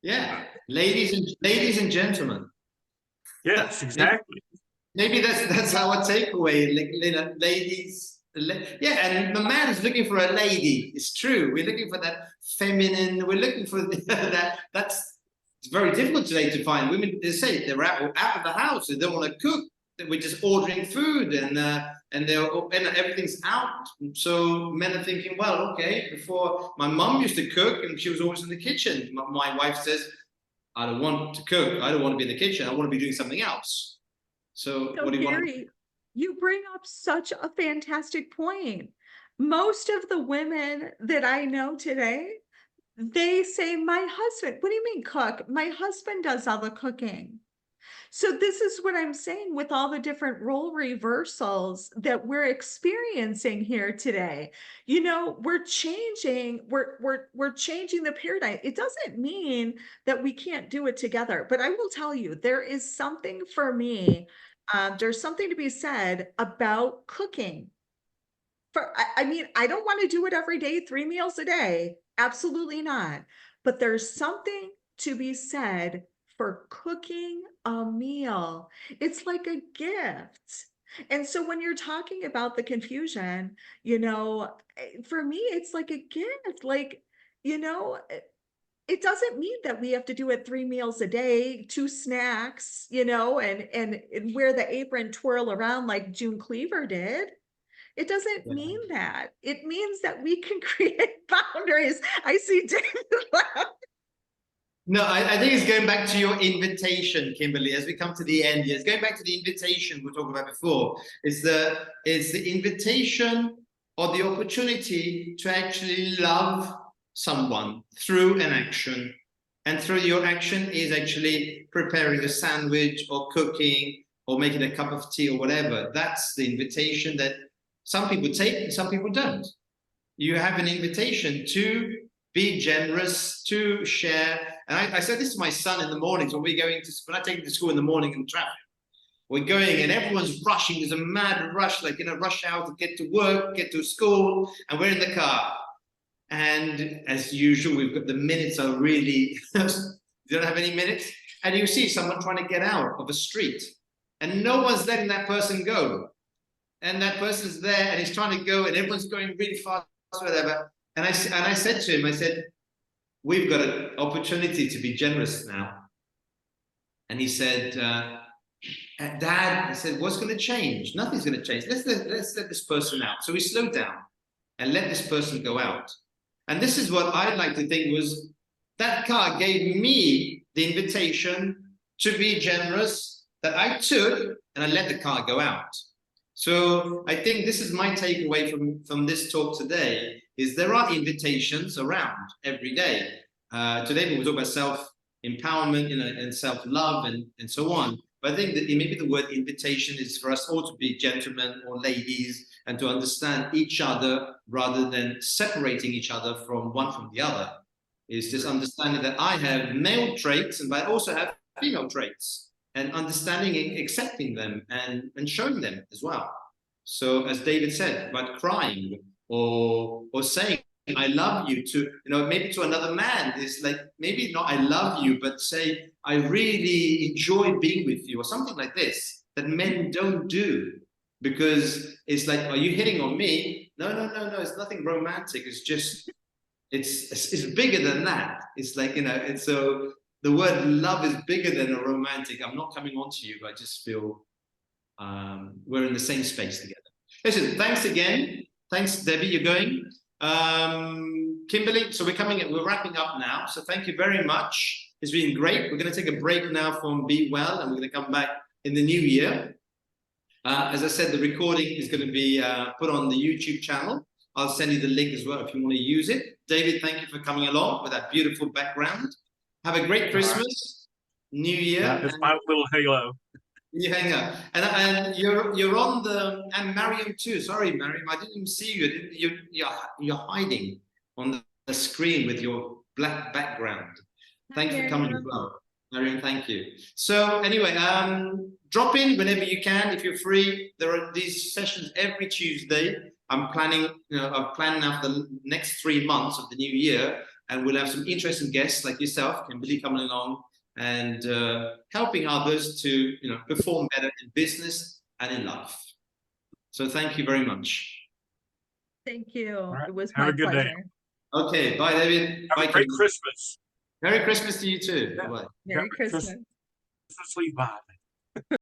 yeah, ladies and gentlemen. Yes, exactly. Maybe that's our takeaway. Ladies, yeah, and the man is looking for a lady. It's true. We're looking for that feminine. We're looking for that. It's very difficult today to find women. They say they're out of the house. They don't want to cook. We're just ordering food, and everything's out. So men are thinking, well, okay. Before, my mom used to cook, and she was always in the kitchen. My wife says, I don't want to cook. I don't want to be in the kitchen. I want to be doing something else. So what do you Gary, want? you bring up such a fantastic point. Most of the women that I know today, they say, my husband, what do you mean cook? My husband does all the cooking. So this is what I'm saying with all the different role reversals that we're experiencing here today. You know, we're changing the paradigm. It doesn't mean that we can't do it together, but I will tell you, there is something for me. There's something to be said about cooking. I mean, I don't want to do it every day, 3 meals a day. Absolutely not. But there's something to be said for cooking a meal. It's like a gift. And so when you're talking about the confusion, you know, for me, it's like a gift. Like, you know, it doesn't mean that we have to do it 3 meals a day, 2 snacks, you know, and wear the apron, twirl around like June Cleaver did. It doesn't mean that. It means that we can create boundaries. I see David laugh. No, I think it's going back to your invitation, Kimberly, as we come to the end here. It's going back to the invitation we talked about before. It's the invitation or the opportunity to actually love someone through an action. And through your action is actually preparing a sandwich or cooking or making a cup of tea or whatever. That's the invitation that some people take and some people don't. You have an invitation to be generous, to share. And I said this to my son in the mornings when when I take him to school in the morning in traffic. We're going and everyone's rushing. There's a mad rush, like, rush hour to get to work, get to school, and we're in the car. And as usual, we've got the minutes are really, you don't have any minutes. And you see someone trying to get out of a street and no one's letting that person go. And that person's there and he's trying to go and everyone's going really fast, whatever. And I said to him, I said, we've got an opportunity to be generous now. And he said, Dad, he said, what's going to change? Nothing's going to change. Let's let this person out. So we slowed down and let this person go out. And this is what I'd like to think was that car gave me the invitation to be generous that I took and I let the car go out. So I think this is my takeaway from this talk today, is there are invitations around every day. Today we talk about self-empowerment, and self-love and so on. But I think that maybe the word invitation is for us all to be gentlemen or ladies and to understand each other rather than separating each other from one from the other. It's just understanding that I have male traits, but I also have female traits. And understanding and accepting them and showing them as well. So as David said, about crying or saying, I love you to, maybe to another man is like, maybe not I love you, but say, I really enjoy being with you or something like this that men don't do because it's like, are you hitting on me? No, it's nothing romantic. It's just, it's bigger than that. It's like, it's so, the word love is bigger than a romantic. I'm not coming on to you, but I just feel we're in the same space together. Listen, thanks again. Thanks, Debbie, you're going. Kimberly, so we're wrapping up now. So thank you very much. It's been great. We're going to take a break now from BEwell, and we're going to come back in the new year. As I said, the recording is going to be put on the YouTube channel. I'll send you the link as well if you want to use it. David, thank you for coming along with that beautiful background. Have a great Christmas, New Year. Yeah, it's my little halo. You hang up, and you're on the, and Mariam too. Sorry, Mariam, I didn't even see you. You're hiding on the screen with your black background. Thanks for coming as well, Mariam. Thank you. So anyway, drop in whenever you can if you're free. There are these sessions every Tuesday. I'm planning, I've planned now for the next 3 months of the new year. And we'll have some interesting guests like yourself, Kimberly, coming along and helping others to, perform better in business and in life. So thank you very much. Thank you. Right. It was Have my a good pleasure. day. Okay, bye, David. Have bye, a great Kimberly. Christmas. Merry Christmas to you too. Yeah. Bye. Merry Christmas. Christmas leave vibe.